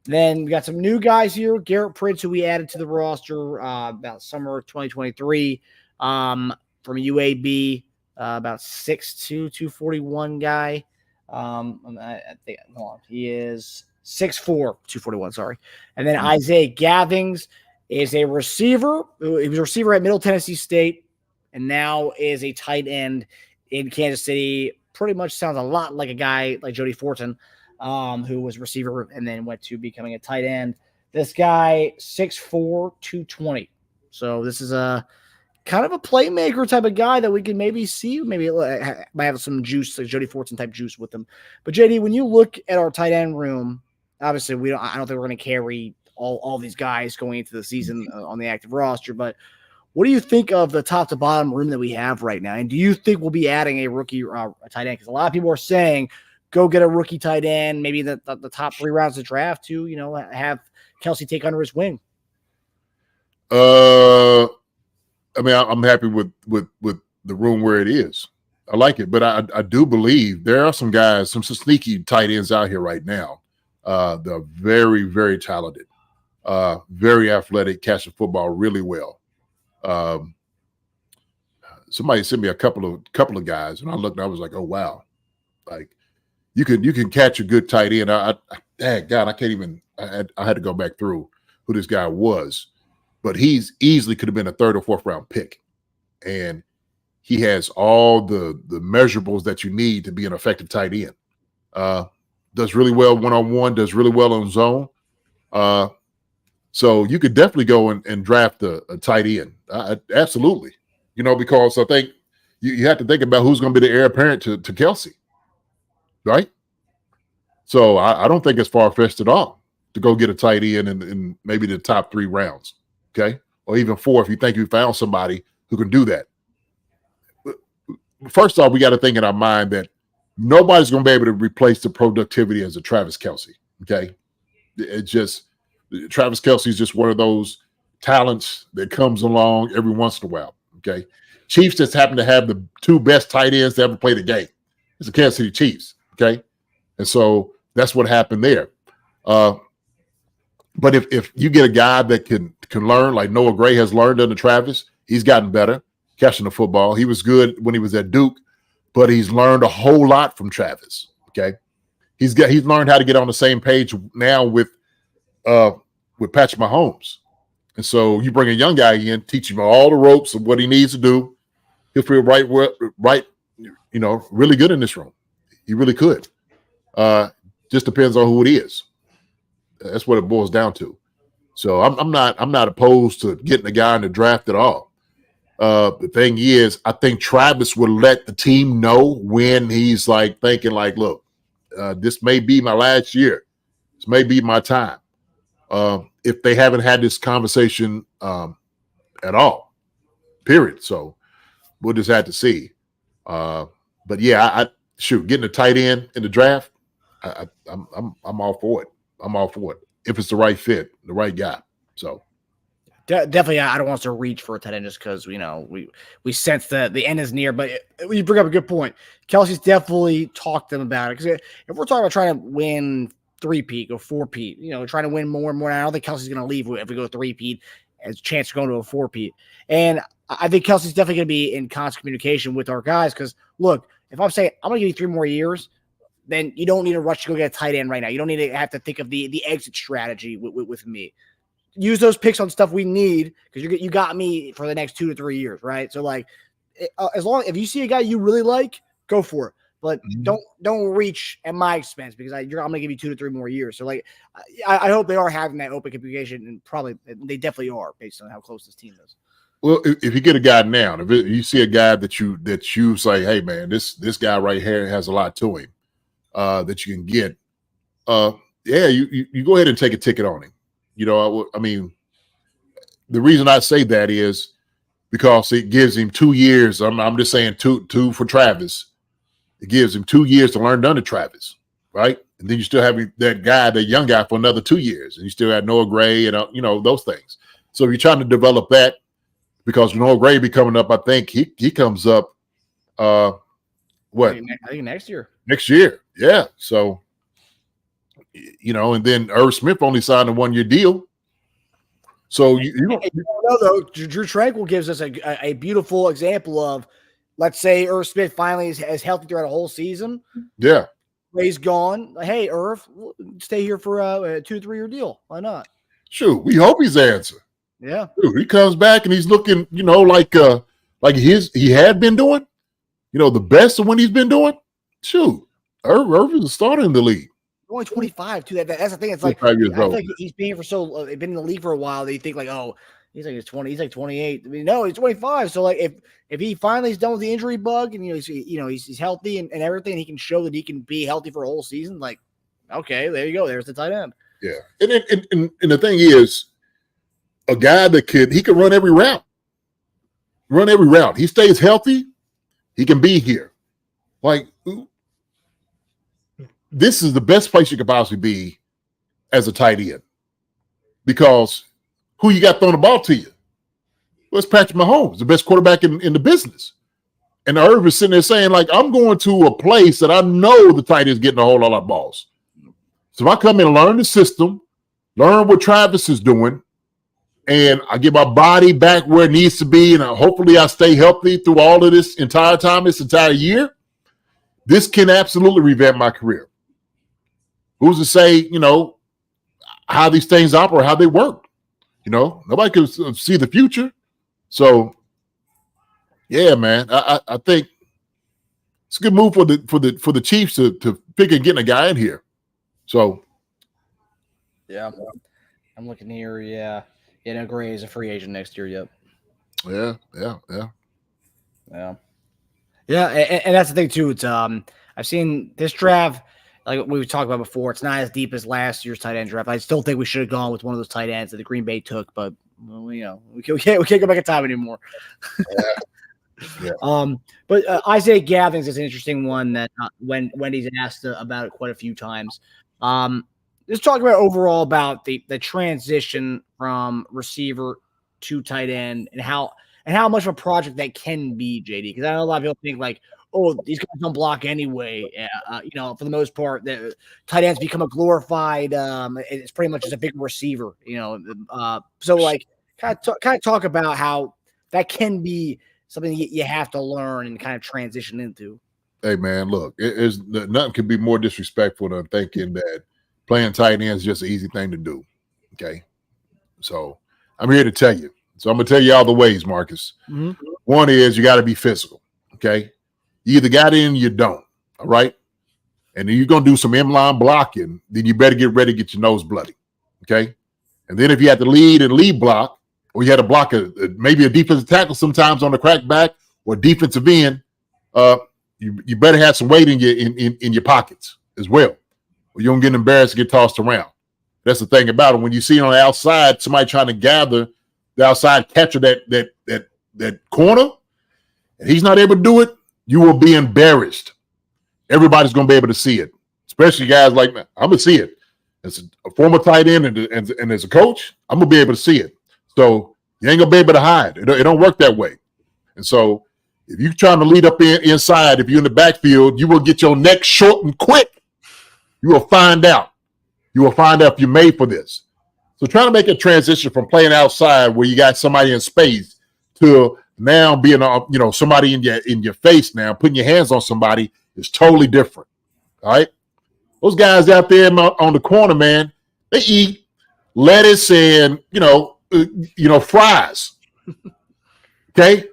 Then we got some new guys here. Garrett Prince, who we added to the roster about summer 2023 from UAB, about 6'2", 241 guy. I think he is 6'4", 241. Sorry, and then Isaiah Gathings is a receiver. He was a receiver at Middle Tennessee State, and now is a tight end in Kansas City. Pretty much sounds a lot like a guy like Jody Fortson, who was a receiver and then went to becoming a tight end. This guy 6'4", 220. So this is a kind of a playmaker type of guy that we can maybe see. Maybe might have some juice, like Jody Fortson type juice with him. But JD, when you look at our tight end room, obviously I don't think we're going to carry all these guys going into the season on the active roster. But what do you think of the top to bottom room that we have right now? And do you think we'll be adding a rookie a tight end? Because a lot of people are saying go get a rookie tight end, maybe the top 3 rounds of the draft to have Kelce take under his wing. I mean, I'm happy with the room where it is. I like it, but I do believe there are some guys, some sneaky tight ends out here right now. They're very, very talented, very athletic, catch the football really well. Somebody sent me a couple of guys, and I looked, and I was like, oh wow, like you can catch a good tight end. God, I can't even. I had to go back through who this guy was, but he's easily could have been a 3rd or 4th round pick, and he has all the measurables that you need to be an effective tight end. Does really well one-on-one, does really well on zone. So you could definitely go and draft a tight end. Absolutely. Because I think you have to think about who's going to be the heir apparent to Kelsey, right? So I don't think it's far-fetched at all to go get a tight end in maybe the top 3 rounds, okay? Or even 4 if you think you found somebody who can do that. First off, we got to think in our mind that nobody's going to be able to replace the productivity as a Travis Kelce, okay? It's just Travis Kelce is just one of those talents that comes along every once in a while, okay? Chiefs just happen to have the 2 best tight ends to ever play the game. It's the Kansas City Chiefs, okay? And so that's what happened there. But if you get a guy that can learn, like Noah Gray has learned under Travis, he's gotten better catching the football. He was good when he was at Duke, but he's learned a whole lot from Travis. Okay, he's learned how to get on the same page now with Patrick Mahomes, and so you bring a young guy in, teach him all the ropes of what he needs to do. He'll feel right, really good in this room. He really could. Just depends on who it is. That's what it boils down to. So I'm not opposed to getting a guy in the draft at all. The thing is, I think Travis would let the team know when he's like thinking like, look, this may be my last year. This may be my time. If they haven't had this conversation at all, period. So we'll just have to see. But yeah, getting a tight end in the draft, I'm all for it. I'm all for it if it's the right fit, the right guy. So. Definitely, I don't want us to reach for a tight end just because we sense that the end is near. But you bring up a good point. Kelsey's definitely talked to them about it, because if we're talking about trying to win 3-peat or 4-peat, trying to win more and more, I don't think Kelsey's going to leave if we go 3-peat as a chance of going to a 4-peat. And I think Kelsey's definitely going to be in constant communication with our guys, because look, if I'm saying I'm going to give you 3 more years, then you don't need to rush to go get a tight end right now. You don't need to have to think of the exit strategy with me. Use those picks on stuff we need, because you got me for the next 2 to 3 years, right? So if you see a guy you really like, go for it, but don't reach at my expense, because I'm gonna give you 2 to 3 more years. So I hope they are having that open communication, and probably they definitely are based on how close this team is. Well, if you get a guy now, if you see a guy that you say, hey man, this guy right here has a lot to him, that you can get, you go ahead and take a ticket on him. I mean, the reason I say that is because it gives him 2 years. I'm just saying two for Travis. It gives him 2 years to learn under Travis, right? And then you still have that young guy for another 2 years, and you still have Noah Gray and those things. So if you're trying to develop that, because Noah Gray be coming up, I think he comes up. I think next year. Next year, yeah. So. And then Irv Smith only signed a 1-year deal. So you don't know, though. Drew Tranquil gives us a beautiful example of, let's say Irv Smith finally is healthy throughout a whole season. Yeah, Ray's gone. Hey, Irv, stay here for a 2 to 3 year deal. Why not? Shoot, we hope he's the answer. Yeah, shoot, he comes back and he's looking, like he had been doing, the best of when he's been doing. Shoot, Irv is a starter in the league. Only 25 too. That's the thing. It's like, 25 years I old. think he's been here for been in the league for a while. That you think like, oh, he's like 20. He's like 28. I mean, no, he's 25. So if he finally is done with the injury bug, and he's healthy and everything, he can show that he can be healthy for a whole season. Like, okay, there you go. There's the tight end. Yeah, and the thing is, a guy that he can run every route. Run every route. He stays healthy. He can be here. Like. This is the best place you could possibly be as a tight end, because who you got throwing the ball to you? Well, it's Patrick Mahomes, the best quarterback in the business. And Irv is sitting there saying, like, I'm going to a place that I know the tight end's getting a whole lot of balls. So if I come in and learn the system, learn what Travis is doing, and I get my body back where it needs to be, and hopefully I stay healthy through all of this entire time, this entire year, this can absolutely revamp my career. Who's to say, how these things operate, how they work? Nobody can see the future. So, yeah, man, I think it's a good move for the Chiefs to pick and getting a guy in here. So, yeah, I'm looking here. Yeah, Gray is a free agent next year. Yep. Yeah. And that's the thing too. It's I've seen this draft, like we talked about before. It's not as deep as last year's tight end draft. I still think we should have gone with one of those tight ends that the Green Bay took, but we can't go back in time anymore. Yeah. But Isaiah Gathings is an interesting one that when Wendy's asked about it quite a few times. Let's talk about overall about the transition from receiver to tight end and how much of a project that can be, JD. Because I know a lot of people think like, oh, these guys don't block anyway. For the most part, the tight ends become a glorified. It's pretty much just a big receiver. So like kind of talk about how that can be something you have to learn and kind of transition into. Hey man, look, nothing can be more disrespectful than thinking that playing tight end is just an easy thing to do. Okay, so I'm here to tell you. So I'm gonna tell you all the ways, Marcus. Mm-hmm. One is you got to be physical. Okay, you either got in, or you don't. All right, and then you're gonna do some in-line blocking. Then you better get ready to get your nose bloody. Okay, and then if you have to lead block, or you had to block maybe a defensive tackle sometimes on the crack back or defensive end, you better have some weight in your pockets as well, or you don't get embarrassed to get tossed around. That's the thing about it. When you see on the outside somebody trying to gather the outside catcher that corner, and he's not able to do it, you will be embarrassed. Everybody's going to be able to see it, especially guys like me. I'm going to see it. As a former tight end and as a coach, I'm going to be able to see it. So you ain't going to be able to hide. It don't work that way. And so if you're trying to lead up inside, if you're in the backfield, you will get your neck shortened quick. You will find out. You will find out if you're made for this. So trying to make a transition from playing outside where you got somebody in space to now being somebody in your face now, putting your hands on somebody is totally different. All right? Those guys out there on the corner, man, they eat lettuce and fries. Okay?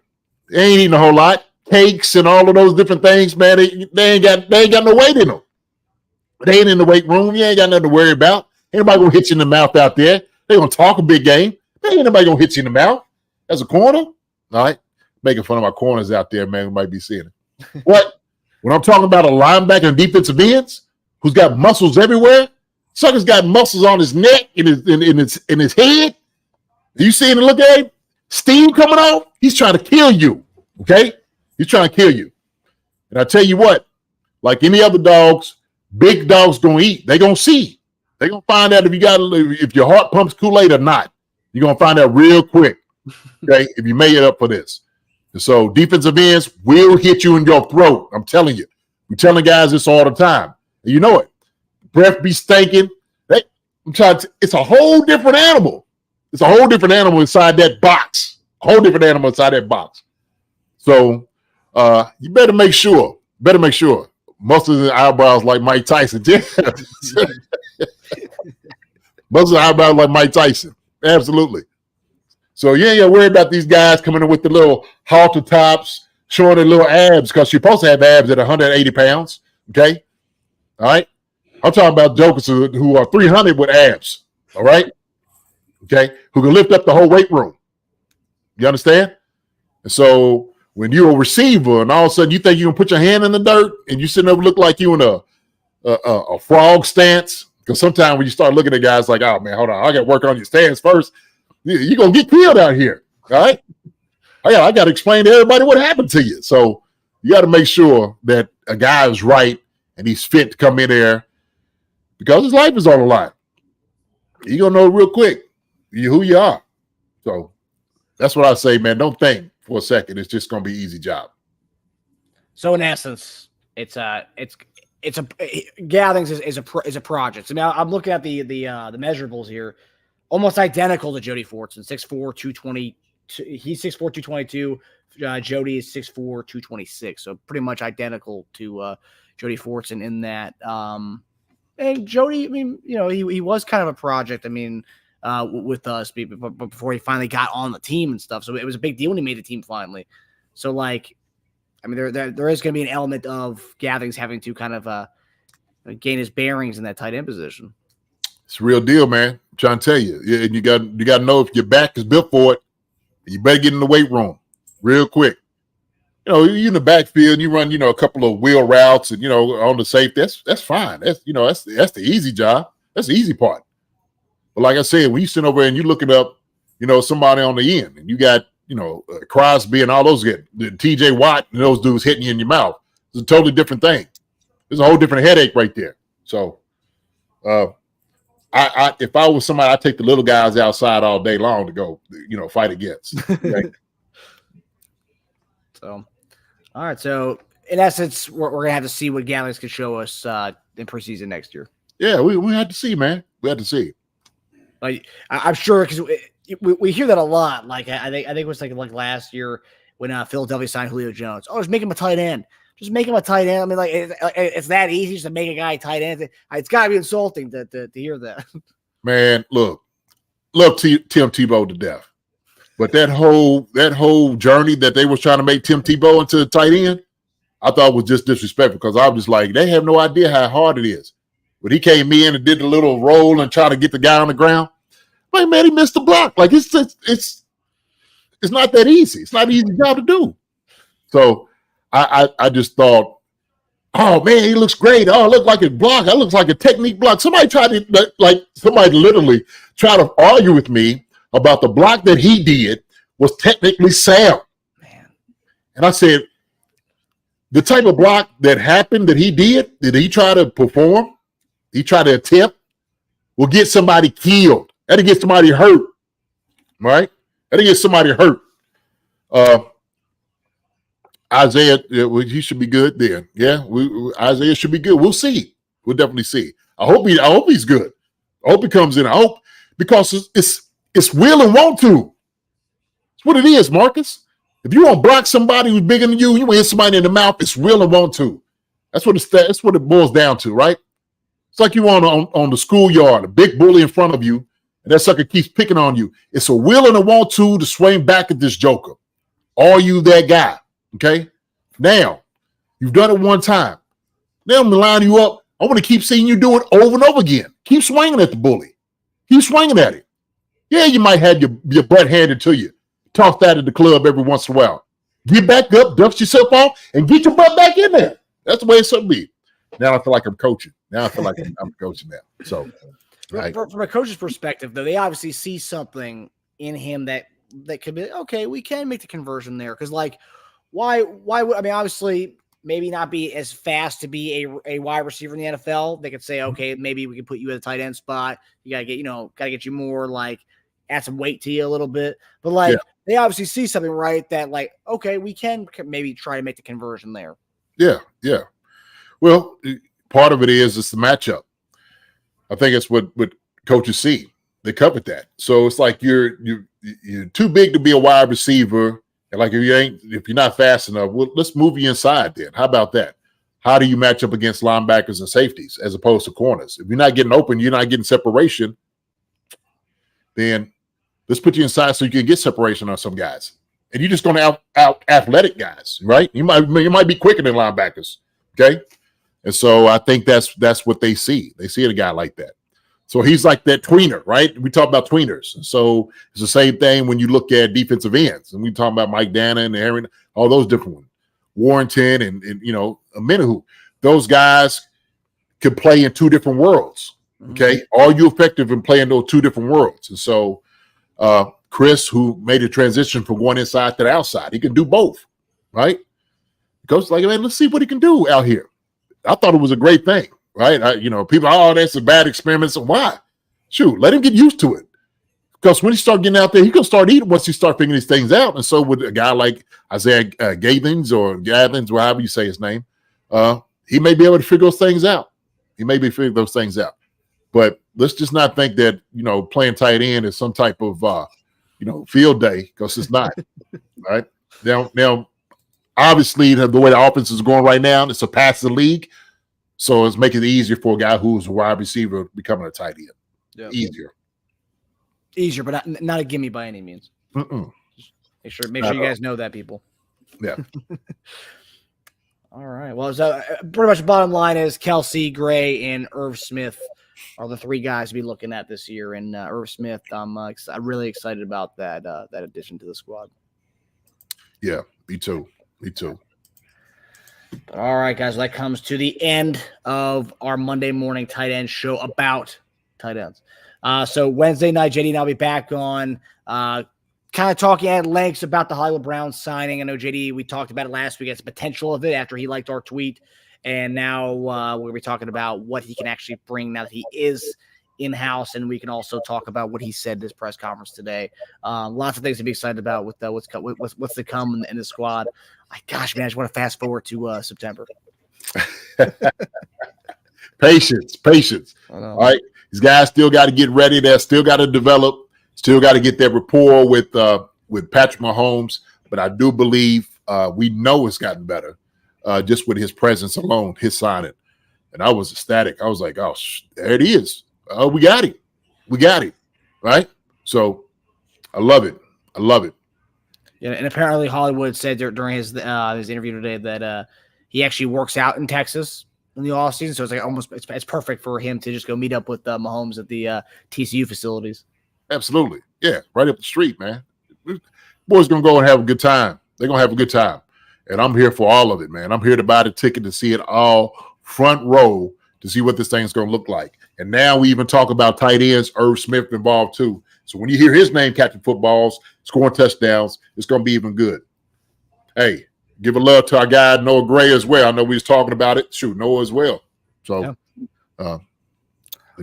They ain't eating a whole lot. Cakes and all of those different things, man. They ain't got no weight in them. They ain't in the weight room. You ain't got nothing to worry about. Ain't nobody gonna hit you in the mouth out there. They gonna talk a big game. Ain't nobody gonna hit you in the mouth. As a corner, all right. Making fun of my corners out there, man. We might be seeing it. What? When I'm talking about a linebacker and defensive ends who's got muscles everywhere, sucker's got muscles on his neck in his head. You seeing it? Look at him. Steam coming off. He's trying to kill you. Okay? He's trying to kill you. And I tell you what, like any other dogs, big dogs gonna eat. They gonna see. They gonna find out if your heart pumps Kool-Aid or not. You're gonna find out real quick. Okay, if you made it up for this. And so defensive ends will hit you in your throat. I'm telling you. We're telling guys this all the time. And you know it. Breath be stinking. It's a whole different animal. It's a whole different animal inside that box. A whole different animal inside that box. So you better make sure. Muscles and eyebrows like Mike Tyson. Muscles and eyebrows like Mike Tyson. Absolutely. So you ain't got to worry about these guys coming in with the little halter tops, showing their little abs, because you're supposed to have abs at 180 pounds. Okay? All right? I'm talking about jokers who are 300 with abs. All right? Okay? Who can lift up the whole weight room. You understand? And so when you're a receiver and all of a sudden you think you can put your hand in the dirt and you sitting there look like you in a frog stance, because sometimes when you start looking at guys like, oh, man, hold on, I got to work on your stance first. You're going to get killed out here, all right? I got to explain to everybody what happened to you. So you got to make sure that a guy is right and he's fit to come in there because his life is on the line. You're going to know real quick who you are. So that's what I say, man. Don't think for a second it's just going to be an easy job. So in essence, Gatherings is a project. I mean, I'm looking at the measurables here, almost identical to Jody Fortson, 6'4", 220. He's 6'4", 222. Jody is 6'4", 226. So pretty much identical to Jody Fortson in that. And Jody, I mean, he was kind of a project. I mean, with us, but before he finally got on the team and stuff. So it was a big deal when he made the team finally. So like, I mean, there is going to be an element of Gatherings having to kind of gain his bearings in that tight end position. It's a real deal, man. I'm trying to tell you. And you got to know if your back is built for it, you better get in the weight room real quick. You're in the backfield, you run, a couple of wheel routes and, on the safety. That's fine. That's the easy job. That's the easy part. But like I said, when you sit over and you're looking up, somebody on the end and you got, Crosby and all those guys, TJ Watt and those dudes hitting you in your mouth. It's a totally different thing. There's a whole different headache right there. So if I was somebody, I'd take the little guys outside all day long to go, fight against. Okay? So, all right. So in essence, we're going to have to see what Gatherings can show us in preseason next year. Yeah, we had to see, man. We had to see. Like, I'm sure because we hear that a lot. Like I think it was like last year when Philadelphia signed Julio Jones. Oh, just make him a tight end. Just make him a tight end. I mean, like it's that easy just to make a guy a tight end. It's got to be insulting to hear that. Man, love Tim Tebow to death, but that whole journey that they was trying to make Tim Tebow into a tight end, I thought was just disrespectful because I was just like, they have no idea how hard it is. But he came in and did the little roll and try to get the guy on the ground. Like, man, he missed the block. Like it's not that easy. It's not an easy job to do. So I just thought, oh man, he looks great. Oh, it looked like a block. That looks like a technique block. Somebody literally tried to argue with me about the block that he did was technically sound. Man. And I said, the type of block that happened that he did he try to perform? He tried to attempt? Will get somebody killed. That'll get somebody hurt, right? That'll get somebody hurt. Isaiah, he should be good then. Yeah, Isaiah should be good. We'll see. We'll definitely see. I hope he's good. I hope he comes in. I hope because it's will and want to. It's what it is, Marcus. If you want to block somebody who's bigger than you want to hit somebody in the mouth. It's will and want to. That's what it boils down to, right? It's like you want on the schoolyard, a big bully in front of you. And that sucker keeps picking on you. It's a will and a want to swing back at this joker. Are you that guy? Okay? Now, you've done it one time. Now I'm going to line you up. I want to keep seeing you do it over and over again. Keep swinging at the bully. Keep swinging at it. Yeah, you might have your butt handed to you. Toss that at the club every once in a while. Get back up, dust yourself off, and get your butt back in there. That's the way it should be. Now I feel like I'm coaching. Now I feel like I'm coaching now. So, right. From a coach's perspective, though, they obviously see something in him that could be okay. We can make the conversion there because, like, why would I mean? Obviously, maybe not be as fast to be a wide receiver in the NFL. They could say, okay, maybe we can put you at a tight end spot. You gotta get you more like add some weight to you a little bit. But like they obviously see something right that like okay, we can maybe try to make the conversion there. Yeah. Well, part of it is it's the matchup. I think it's what coaches see. They covered that. So it's like you're too big to be a wide receiver. And like if you're not fast enough, well, let's move you inside then. How about that? How do you match up against linebackers and safeties as opposed to corners? If you're not getting open, you're not getting separation, then let's put you inside so you can get separation on some guys. And you're just going to out athletic guys, right? You might be quicker than linebackers, okay? And so I think that's what they see. They see a guy like that. So he's like that tweener, right? We talk about tweeners. So it's the same thing when you look at defensive ends. And we talk about Mike Dana and Aaron, all those different ones. Warrington and Amenahu. Those guys could play in two different worlds, okay? Are you effective in playing those two different worlds? And so Chris, who made a transition from one inside to the outside, he can do both, right? Coach like, man, let's see what he can do out here. I thought it was a great thing, right? People, that's a bad experiment. So why? Shoot, let him get used to it. Because when he start getting out there, he gonna start eating once he start figuring these things out. And so with a guy like Isaiah Gathings or Gathings, or however you say his name, he may be able to figure those things out. But let's just not think that, playing tight end is some type of, field day, because it's not. Right? Now, obviously, the way the offense is going right now, it surpasses the league. So it's making it easier for a guy who's a wide receiver becoming a tight end. Yeah. Easier, but not a gimme by any means. Make sure you guys know that, people. Yeah. All right. Well, so pretty much the bottom line is Kelsey, Gray, and Irv Smith are the three guys to be looking at this year. And Irv Smith, I'm really excited about that addition to the squad. Yeah, me too. But all right, guys, that comes to the end of our Monday morning tight end show about tight ends. So Wednesday night, JD and I'll be back on kind of talking at length about the Hollywood Browns signing. I know, JD, we talked about it last week. It's the potential of it after he liked our tweet. And now we're going to be talking about what he can actually bring now that he is in-house. And we can also talk about what he said at his press conference today. Lots of things to be excited about with what's to come in the squad. Gosh, man, I just want to fast forward to September. Patience. All right. These guys still got to get ready. They still got to develop. Still got to get that rapport with Patrick Mahomes. But I do believe we know it's gotten better just with his presence alone, his signing. And I was ecstatic. I was like, oh, there it is. We got him. Right? So I love it. Yeah, and apparently Hollywood said during his interview today that he actually works out in Texas in the offseason, so it's like it's perfect for him to just go meet up with Mahomes at the TCU facilities. Absolutely. Yeah, right up the street, man. Boys going to go and have a good time. They're going to have a good time. And I'm here for all of it, man. I'm here to buy the ticket to see it all front row to see what this thing's going to look like. And now we even talk about tight ends, Irv Smith involved too. So when you hear his name catching footballs, scoring touchdowns, it's going to be even good. Hey, give a love to our guy, Noah Gray, as well. I know we was talking about it. Shoot, Noah as well. So, but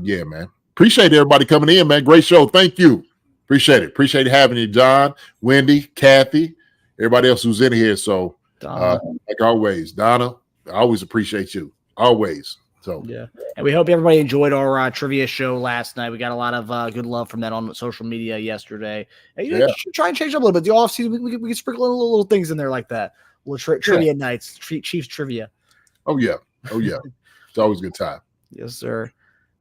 yeah, man. Appreciate everybody coming in, man. Great show. Thank you. Appreciate it. Appreciate having you, John, Wendy, Kathy, everybody else who's in here. So, like always, Donna, I always appreciate you. Always. So yeah, and we hope everybody enjoyed our trivia show last night. We got a lot of good love from that on social media yesterday. And, try and change up a little bit. The offseason, we can sprinkle in little things in there like that. Little trivia nights, Chiefs trivia. Oh yeah. It's always a good time. Yes, sir.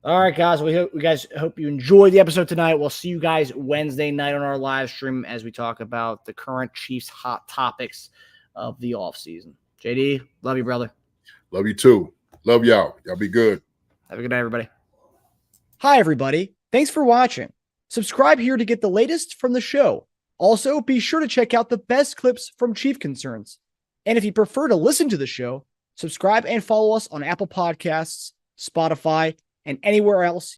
All right, guys. We hope you enjoyed the episode tonight. We'll see you guys Wednesday night on our live stream as we talk about the current Chiefs hot topics of the offseason. JD, love you, brother. Love you too. Love y'all. Y'all be good. Have a good night, everybody. Hi, everybody. Thanks for watching. Subscribe here to get the latest from the show. Also, be sure to check out the best clips from Chief Concerns. And if you prefer to listen to the show, subscribe and follow us on Apple Podcasts, Spotify, and anywhere else